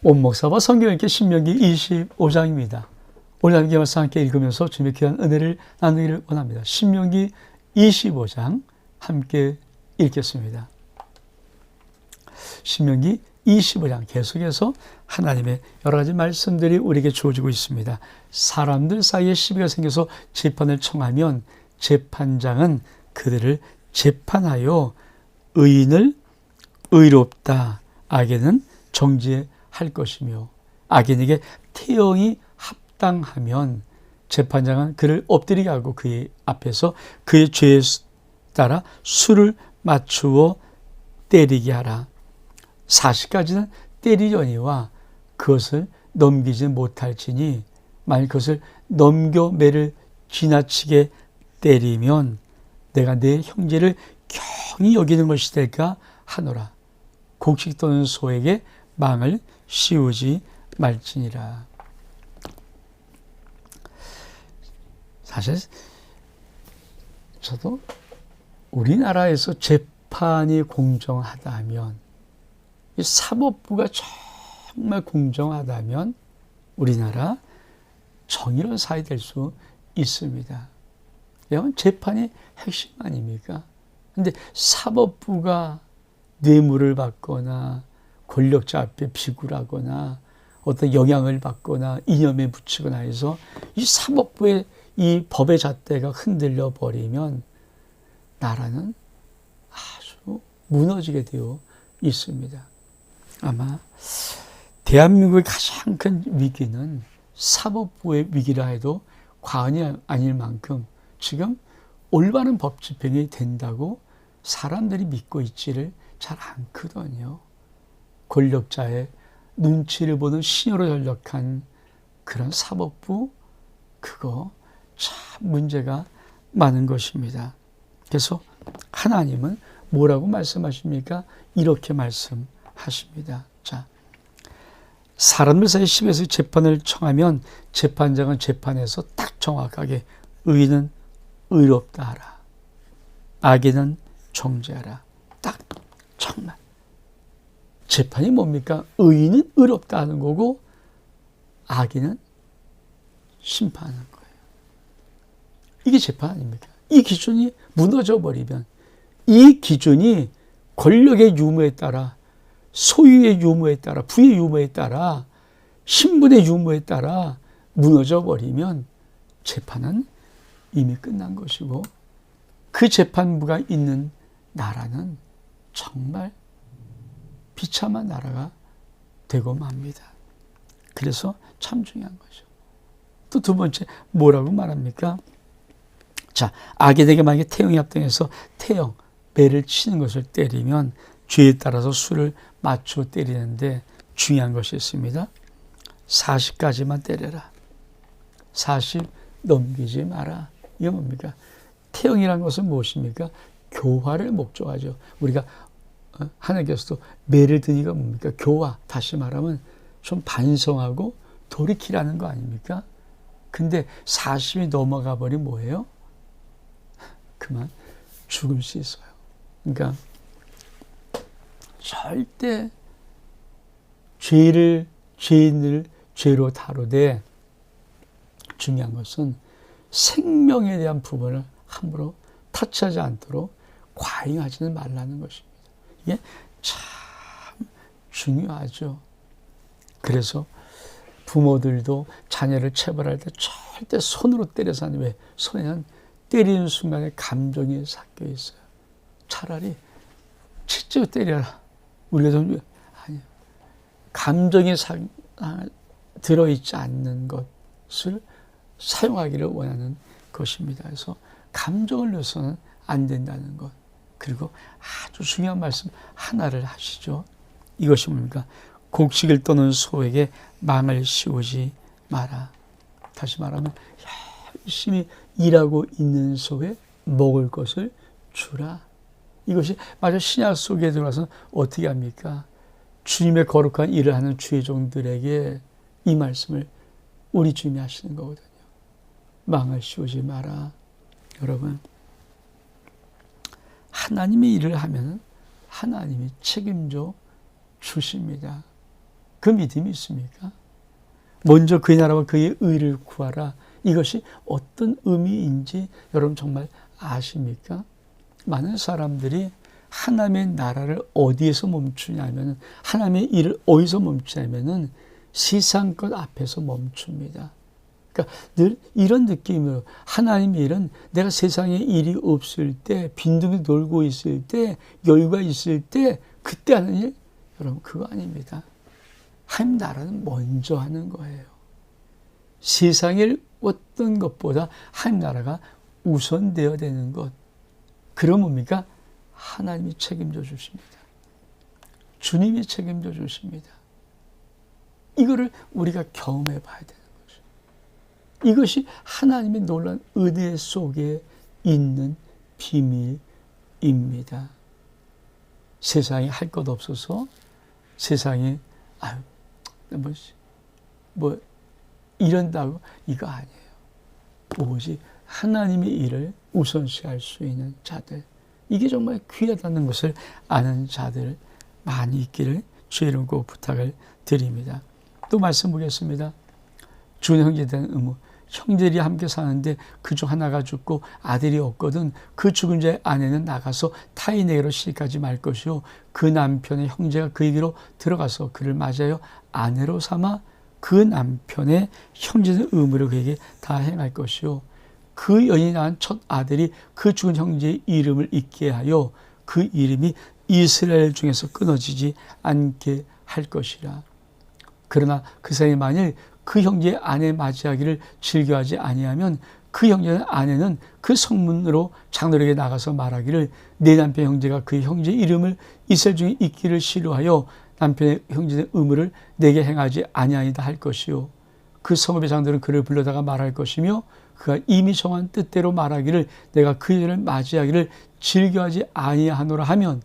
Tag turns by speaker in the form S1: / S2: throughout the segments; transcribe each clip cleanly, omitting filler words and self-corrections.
S1: 온 목사와 성경 읽기 신명기 25장입니다. 오늘 함께 말씀 함께 읽으면서 주님의 귀한 은혜를 나누기를 원합니다. 신명기 25장 함께 읽겠습니다. 신명기 25장 계속해서 하나님의 여러 가지 말씀들이 우리에게 주어지고 있습니다. 사람들 사이에 시비가 생겨서 재판을 청하면 재판장은 그들을 재판하여 의인을 의롭다, 악인은 정죄할 것이며, 악인에게 태형이 합당하면 재판장은 그를 엎드리게 하고 그의 앞에서 그의 죄에 따라 수를 맞추어 때리게 하라. 40까지는 때리려니와 그것을 넘기지 못할지니, 만일 그것을 넘겨 매를 지나치게 때리면 내가 내 형제를 경히 여기는 것이 될까 하노라. 곡식 또는 소에게 망을 씌우지 말지니라. 사실 저도 우리나라에서 재판이 공정하다면, 이 사법부가 정말 공정하다면 우리나라 정의로운 사회 될 수 있습니다. 왜냐하면 재판이 핵심 아닙니까? 근데 사법부가 뇌물을 받거나 권력자 앞에 비굴하거나 어떤 영향을 받거나 이념에 붙이거나 해서 이 사법부의 이 법의 잣대가 흔들려 버리면 나라는 아주 무너지게 되어 있습니다. 아마 대한민국의 가장 큰 위기는 사법부의 위기라 해도 과언이 아닐 만큼 지금 올바른 법 집행이 된다고 사람들이 믿고 있지를 잘 않거든요. 권력자의 눈치를 보는 신호로 전락한 그런 사법부, 그거 참 문제가 많은 것입니다. 그래서 하나님은 뭐라고 말씀하십니까? 이렇게 말씀하십니다. 자, 사람들 사이 심해서 재판을 청하면 재판장은 재판에서 딱 정확하게 의인은 의롭다 하라, 악인은 정죄하라. 딱 정말 재판이 뭡니까? 의인은 의롭다 하는 거고 악인은 심판하는 거예요. 이게 재판 아닙니까? 이 기준이 무너져 버리면, 이 기준이 권력의 유무에 따라, 소유의 유무에 따라, 부의 유무에 따라, 신분의 유무에 따라 무너져 버리면 재판은 이미 끝난 것이고, 그 재판부가 있는 나라는 정말 비참한 나라가 되고 맙니다. 그래서 참 중요한 거죠. 또 두 번째 뭐라고 말합니까? 자, 악인에게 만약에 태형이 합당해서 태형, 매를 치는 것을 때리면 죄에 따라서 수를 맞춰 때리는데 중요한 것이 있습니다. 40까지만 때려라. 40 넘기지 마라. 이게 뭡니까? 태형이라는 것은 무엇입니까? 교화를 목적하죠. 우리가 하나님께서도 매를 드니까 뭡니까? 교화, 다시 말하면 좀 반성하고 돌이키라는 거 아닙니까? 근데 40이 넘어가 버리면 뭐예요? 그만 죽을 수 있어요. 그러니까 절대 죄인을 죄로 다루되 중요한 것은 생명에 대한 부분을 함부로 터치하지 않도록 과잉하지는 말라는 것입니다. 이게 참 중요하죠. 그래서 부모들도 자녀를 체벌할 때 절대 손으로 때려서 하는, 왜? 손에는 때리는 순간에 감정이 섞여 있어요. 차라리 치치고 때려라. 우리가 좀, 아니요. 감정이 들어있지 않는 것을 사용하기를 원하는 것입니다. 그래서 감정을 넣어서는 안 된다는 것. 그리고 아주 중요한 말씀 하나를 하시죠. 이것이 뭡니까? 곡식을 떠는 소에게 망을 씌우지 마라. 다시 말하면 열심히 일하고 있는 소에 먹을 것을 주라. 이것이 마저 신약 속에 들어가서 어떻게 합니까? 주님의 거룩한 일을 하는 주의 종들에게 이 말씀을 우리 주님이 하시는 거거든요. 망을 씌우지 마라. 여러분, 하나님의 일을 하면 하나님이 책임져 주십니다. 그 믿음이 있습니까? 먼저 그의 나라와 그의 의를 구하라. 이것이 어떤 의미인지 여러분 정말 아십니까? 많은 사람들이 하나님의 나라를 어디에서 멈추냐면, 하나님의 일을 어디서 멈추냐면은 세상 것 앞에서 멈춥니다. 그러니까 늘 이런 느낌으로 하나님의 일은 내가 세상에 일이 없을 때, 빈둥이 돌고 있을 때, 여유가 있을 때 그때 하는 일, 여러분 그거 아닙니다. 하나님 나라는 먼저 하는 거예요. 세상의 어떤 것보다 하나님 나라가 우선되어야 되는 것. 그럼 뭡니까? 하나님이 책임져 주십니다. 주님이 책임져 주십니다. 이거를 우리가 경험해 봐야 되는 거죠. 이것이 하나님의 놀라운 은혜 속에 있는 비밀입니다. 세상에 할 것 없어서 세상에 뭐 이런다고 이거 아니에요. 오직 하나님의 일을 우선시할 수 있는 자들, 이게 정말 귀하다는 것을 아는 자들 많이 있기를 주의 이름으로 꼭 부탁을 드립니다. 또 말씀 보겠습니다. 준 형제에 대한 의무. 형제들이 함께 사는데 그중 하나가 죽고 아들이 없거든 그 죽은 자의 아내는 나가서 타인에게로 시집가지 말 것이요 그 남편의 형제가 그에게로 들어가서 그를 맞아요 아내로 삼아 그 남편의 형제의 의무를 그에게 다 행할 것이요 그 여인이 낳은 첫 아들이 그 죽은 형제의 이름을 잊게 하여 그 이름이 이스라엘 중에서 끊어지지 않게 할 것이라. 그러나 그 사람이 만일 그 형제의 아내 맞이하기를 즐겨하지 아니하면 그 형제의 아내는 그 성문으로 장로에게 나가서 말하기를 내 남편 형제가 그 형제의 이름을 이스라엘 중에 잊기를 싫어하여 남편의 형제의 의무를 내게 행하지 아니하이다 할 것이요 그 성읍의 장로는 그를 불러다가 말할 것이며 그가 이미 정한 뜻대로 말하기를 내가 그 여인을 맞이하기를 즐겨하지 아니하노라 하면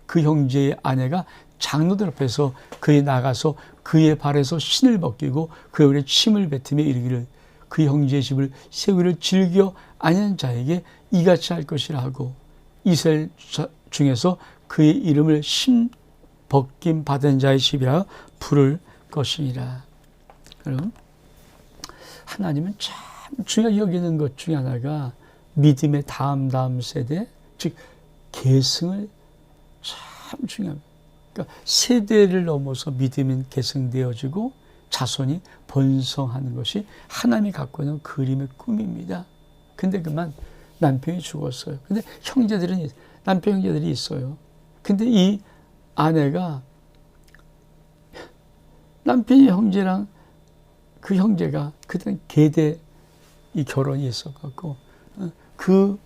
S1: 그 형제의 아내가 장로들 앞에서 그에 나가서 그의 발에서 신을 벗기고 그의 얼굴에 침을 뱉으며 이르기를 그 형제의 집을 세우기를 즐겨 아니하는 자에게 이같이 할 것이라 하고 이스라엘 중에서 그의 이름을 신 벗김 받은 자의 집이라 부를 것이니라. 그럼 하나님은 참 중요하게 여기는 것 중에 하나가 믿음의 다음 세대, 즉 계승을 참 중요합니다. 그러니까 세대를 넘어서 믿음이 계승되어지고 자손이 번성하는 것이 하나님이 갖고 있는 그림의 꿈입니다. 근데 그만 남편이 죽었어요. 근데 남편 형제들이 있어요. 근데 이 아내가 남편의 형제랑 그 형제가 그때 계대 이 결혼이 있어갖고 그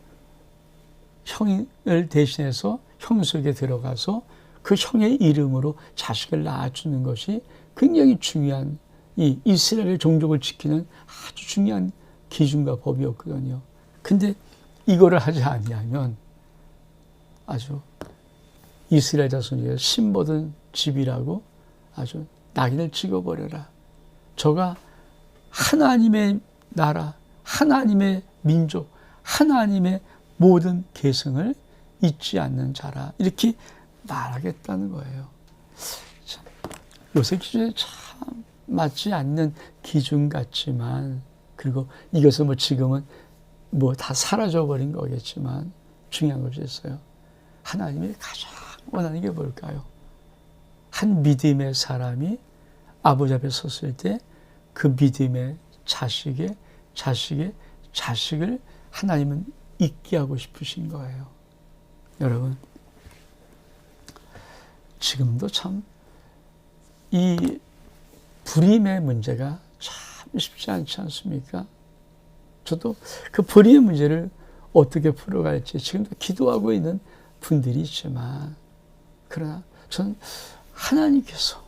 S1: 형을 대신해서 형수에게 들어가서 그 형의 이름으로 자식을 낳아주는 것이 굉장히 중요한 이 이스라엘 종족을 지키는 아주 중요한 기준과 법이었거든요. 근데 이거를 하지 아니하면 아주 이스라엘 자손 중에 신보던 집이라고 아주 낙인을 찍어버려라. 저가 하나님의 나라, 하나님의 민족, 하나님의 모든 계승을 잊지 않는 자라. 이렇게 말하겠다는 거예요. 참, 요새 기준에 참 맞지 않는 기준 같지만, 그리고 이것은 뭐 지금은 뭐 다 사라져버린 거겠지만 중요한 것이 있어요. 하나님이 가장 원하는 게 뭘까요? 한 믿음의 사람이 아버지 앞에 섰을 때 그 믿음의 자식의 자식을 하나님은 잊게 하고 싶으신 거예요. 여러분, 지금도 참 이 불임의 문제가 참 쉽지 않지 않습니까? 저도 그 불임의 문제를 어떻게 풀어갈지 지금도 기도하고 있는 분들이 있지만, 그러나 저는 하나님께서,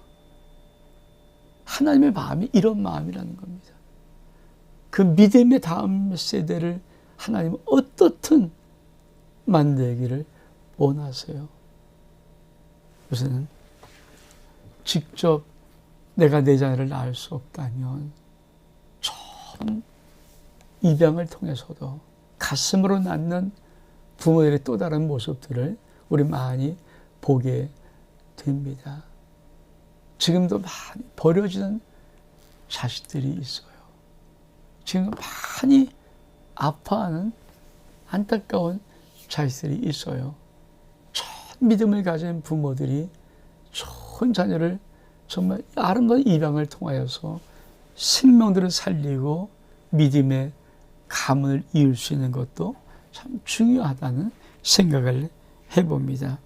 S1: 하나님의 마음이 이런 마음이라는 겁니다. 그 믿음의 다음 세대를 하나님은 어떻든 만들기를 원하세요. 요새는 직접 내가 내 자녀를 낳을 수 없다면 처음 입양을 통해서도 가슴으로 낳는 부모들의 또 다른 모습들을 우리 많이 보게 됩니다. 지금도 많이 버려지는 자식들이 있어요. 지금 많이 아파하는 안타까운 자식들이 있어요. 좋은 믿음을 가진 부모들이 좋은 자녀를 정말 아름다운 입양을 통하여서 생명들을 살리고 믿음의 가문을 이을 수 있는 것도 참 중요하다는 생각을 해봅니다.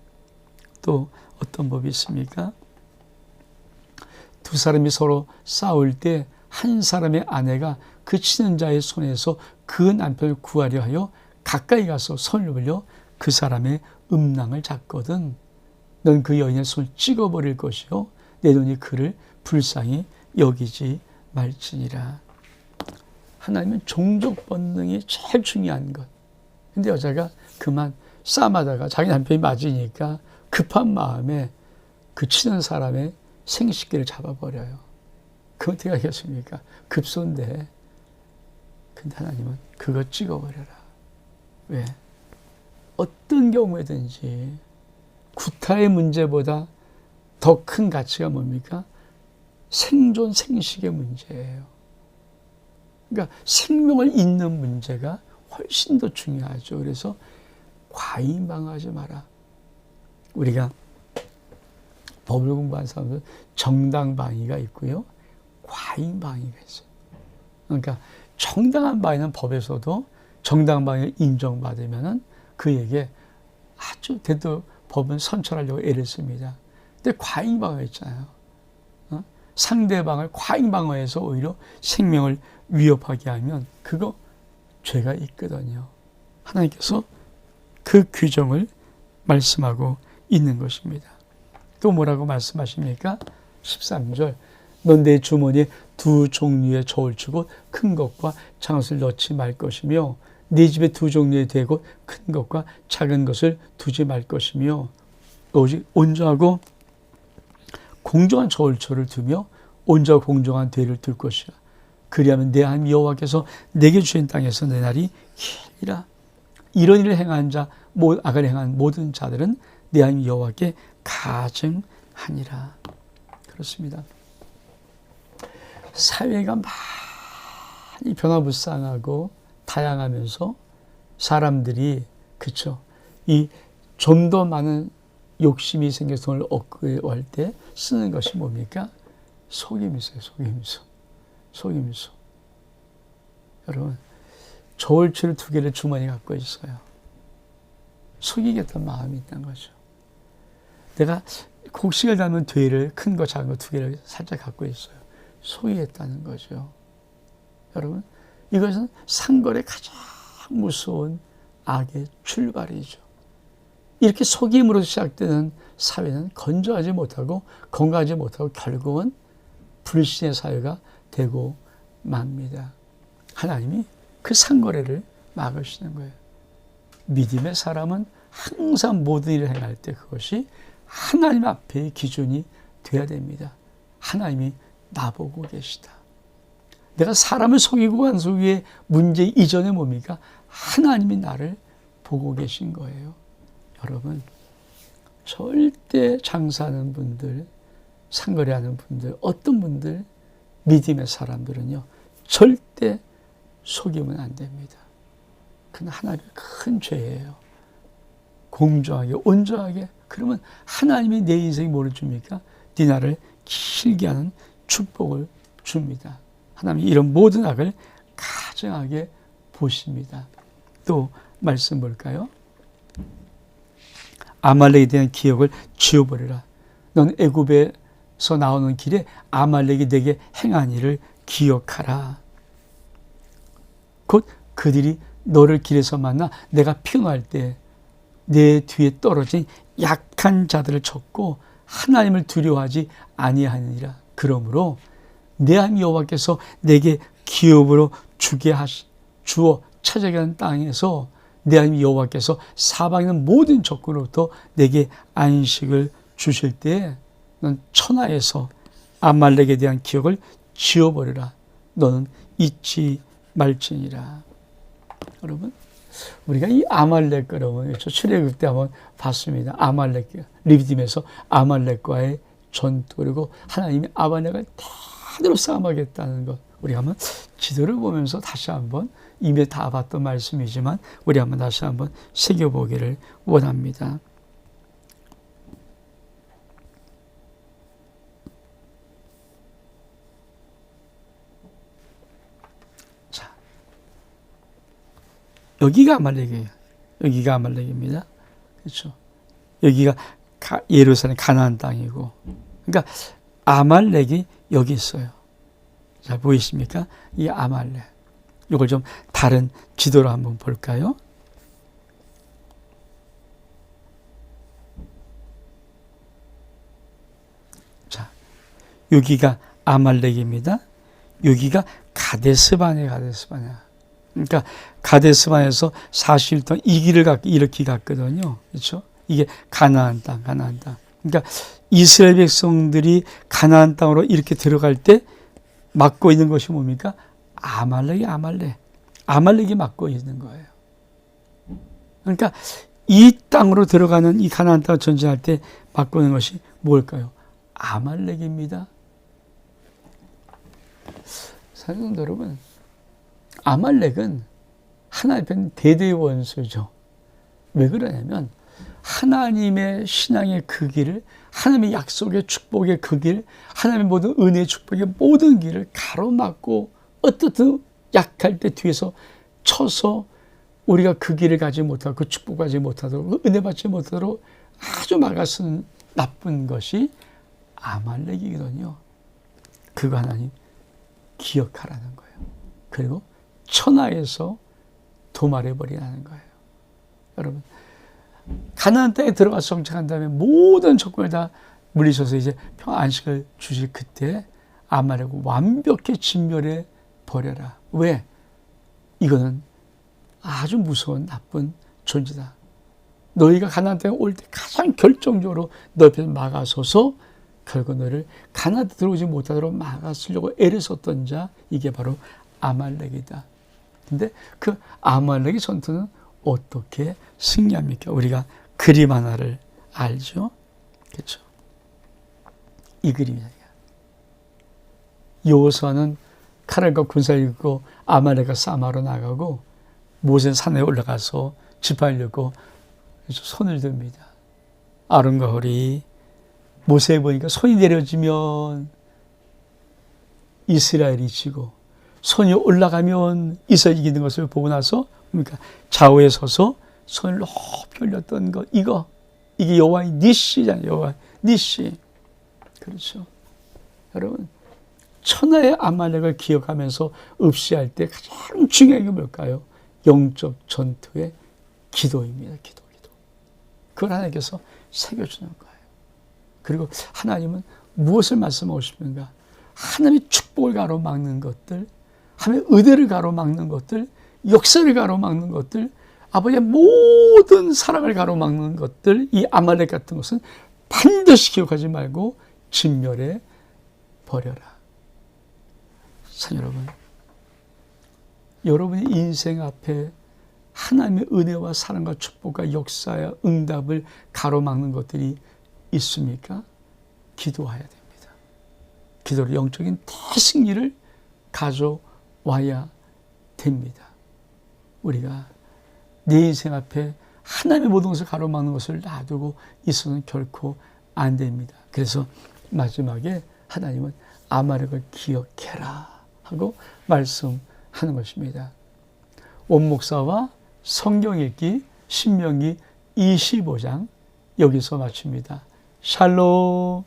S1: 또 어떤 법이 있습니까? 두 사람이 서로 싸울 때 한 사람의 아내가 그 친연자의 손에서 그 남편을 구하려 하여 가까이 가서 손을 올려 그 사람의 음낭을 잡거든 넌 그 여인의 손을 찍어버릴 것이요 내 눈이 그를 불쌍히 여기지 말지니라. 하나님은 종족 본능이 제일 중요한 것. 근데 여자가 그만 싸움하다가 자기 남편이 맞으니까 급한 마음에 그 치는 사람의 생식기를 잡아버려요. 그건 어떻게 하겠습니까? 급소인데. 근데 하나님은 그거 찍어버려라. 왜? 어떤 경우에든지 구타의 문제보다 더 큰 가치가 뭡니까? 생존, 생식의 문제예요. 그러니까 생명을 잇는 문제가 훨씬 더 중요하죠. 그래서 과잉방어하지 마라. 우리가 법을 공부한 사람들은 정당방위가 있고요. 과잉방위가 있어요. 그러니까 정당한 방위는 법에서도 정당방위를 인정받으면 그에게 아주 대도 법은 선처하려고 애를 씁니다. 근데 과잉방어 있잖아요. 상대방을 과잉방어해서 오히려 생명을 위협하게 하면 그거 죄가 있거든요. 하나님께서 그 규정을 말씀하고 있는 것입니다. 또 뭐라고 말씀하십니까? 13절 넌 내 주머니에 두 종류의 저울추고 큰 것과 작은 것을 넣지 말 것이며 네 집에 두 종류의 대고 큰 것과 작은 것을 두지 말 것이며 오직 온전하고 공정한 저울추를 두며 온전하고 공정한 대를 둘 것이라. 그리하면 내 하나님 여호와께서 내게 주신 땅에서 내 날이 길이라. 이런 일을 행한 자, 악을 행한 모든 자들은 내 하나님 여호와께 가증하니라. 그렇습니다. 사회가 많이 변화무쌍하고 다양하면서 사람들이 그쵸 이 좀 더 많은 욕심이 생겨서 돈을 얻고 할 때 쓰는 것이 뭡니까? 속임수예요. 속임수. 여러분 저울추를 2개를 주머니에 갖고 있어요. 속이겠다는 마음이 있다는 거죠. 내가 곡식을 담은 뒤를 큰 거 작은 거 2개를 살짝 갖고 있어요. 속이겠다는 거죠. 여러분 이것은 상걸의 가장 무서운 악의 출발이죠. 이렇게 속임으로 시작되는 사회는 건조하지 못하고 건강하지 못하고 결국은 불신의 사회가 되고 맙니다. 하나님이 그 상거래를 막으시는 거예요. 믿음의 사람은 항상 모든 일을 행할 때 그것이 하나님 앞에 기준이 돼야 됩니다. 하나님이 나보고 계시다. 내가 사람을 속이고 간 속의 문제 이전에 뭡니까? 하나님이 나를 보고 계신 거예요. 여러분 절대 장사하는 분들, 상거래하는 분들, 어떤 분들, 믿음의 사람들은요 절대 속이면 안 됩니다. 그건 하나님의 큰 죄예요. 공정하게, 온전하게. 그러면 하나님이 내 인생에 뭐를 줍니까? 네 나를 길게 하는 축복을 줍니다. 하나님이 이런 모든 악을 가증하게 보십니다. 또 말씀 볼까요? 아말렉에 대한 기억을 지워버리라. 넌 애굽에서 나오는 길에 아말렉이 내게 행한 일을 기억하라. 곧 그들이 너를 길에서 만나 내가 피어날 때 내 뒤에 떨어진 약한 자들을 쳤고 하나님을 두려워하지 아니하니라. 그러므로 내 하나님 여호와께서 내게 기업으로 주어 찾아가게 하는 땅에서 내 하나님 여호와께서 사방에 있는 모든 적군으로부터 내게 안식을 주실 때에 넌 천하에서 아말렉에 대한 기억을 지워버리라. 너는 잊지 말지니라. 여러분 우리가 이 아말렉 그러면 출애굽 때 한번 봤습니다. 아말렉 리비딤에서 아말렉과의 전투, 그리고 하나님이 아말렉을 대대로 싸움하겠다는 것, 우리 한번 지도를 보면서 다시 한번 이미 다 봤던 말씀이지만 우리 한번 다시 한번 새겨보기를 원합니다. 자, 여기가 아말렉이에요. 여기가 아말렉입니다. 그렇죠? 여기가 예루살렘 가나안 땅이고, 그러니까 아말렉이 여기 있어요. 잘 보이십니까? 이 아말렉. 이걸 좀 다른 지도로 한번 볼까요? 자, 여기가 아말렉입니다. 여기가 가데스바네야. 그러니까 가데스바네에서 40일 동안 이 길을 이렇게 갔거든요. 그렇죠? 이게 가나안 땅. 그러니까 이스라엘 백성들이 가나안 땅으로 이렇게 들어갈 때 막고 있는 것이 뭡니까? 아말렉이 막고 있는 거예요. 그러니까 이 땅으로 들어가는, 이 가나안 땅을 전진할 때 막고 있는 것이 뭘까요? 아말렉입니다. 사랑하는 여러분, 아말렉은 하나님의 대대의 원수죠. 왜 그러냐면 하나님의 신앙의 그 길을, 하나님의 약속의 축복의 그 길, 하나님의 모든 은혜의 축복의 모든 길을 가로막고 어떻든 약할 때 뒤에서 쳐서 우리가 그 길을 가지 못하고 그 축복 가지 못하도록, 그 은혜 받지 못하도록 아주 막아쓰는 나쁜 것이 아말렉이거든요. 그거 하나님 기억하라는 거예요. 그리고 천하에서 도말해버리라는 거예요. 여러분, 가나안 땅에 들어가서 정착한 다음에 모든 조건을 다 물리쳐서 이제 안식을 주실 그때 아말렉을 완벽히 진멸해 버려라. 왜? 이거는 아주 무서운 나쁜 존재다. 너희가 가나안 땅에 올 때 가장 결정적으로 너 앞에서 막아서서 결국 너를 가나안 땅에 들어오지 못하도록 막아쓰려고 애를 썼던 자, 이게 바로 아말렉이다. 근데 그 아말렉의 전투는 어떻게 승리합니까? 우리가 그림 하나를 알죠? 그렇죠? 이 그림이에요. 여호수아는 칼과 군사를 입고 아말렉과 싸움하러 나가고 모세 산에 올라가서 지팡이를 손을 듭니다. 아론과 홀이 모세에 보니까 손이 내려지면 이스라엘이 지고 손이 올라가면 이스라엘이 이기는 것을 보고 나서 그러니까 좌우에 서서 손을 높이 올렸던 것, 이게 여호와의 니시잖아요. 여호와의 니시. 그렇죠. 여러분, 천하의 아말렉을 기억하면서 읍시할 때 가장 중요한 게 뭘까요? 영적 전투의 기도입니다. 기도. 그걸 하나님께서 새겨주는 거예요. 그리고 하나님은 무엇을 말씀하고 싶은가? 하나님의 축복을 가로막는 것들, 하나님의 의대를 가로막는 것들, 역사를 가로막는 것들, 아버지의 모든 사랑을 가로막는 것들, 이 아말렉 같은 것은 반드시 기억하지 말고 진멸해 버려라. 사랑 여러분, 여러분의 인생 앞에 하나님의 은혜와 사랑과 축복과 역사와 응답을 가로막는 것들이 있습니까? 기도해야 됩니다. 기도로 영적인 대승리를 가져와야 됩니다. 우리가 내 인생 앞에 하나님의 모든 것을 가로막는 것을 놔두고 있어서는 결코 안 됩니다. 그래서 마지막에 하나님은 아말렉을 기억해라 하고 말씀하는 것입니다. 원목사와 성경 읽기 신명기 25장 여기서 마칩니다. 샬롬.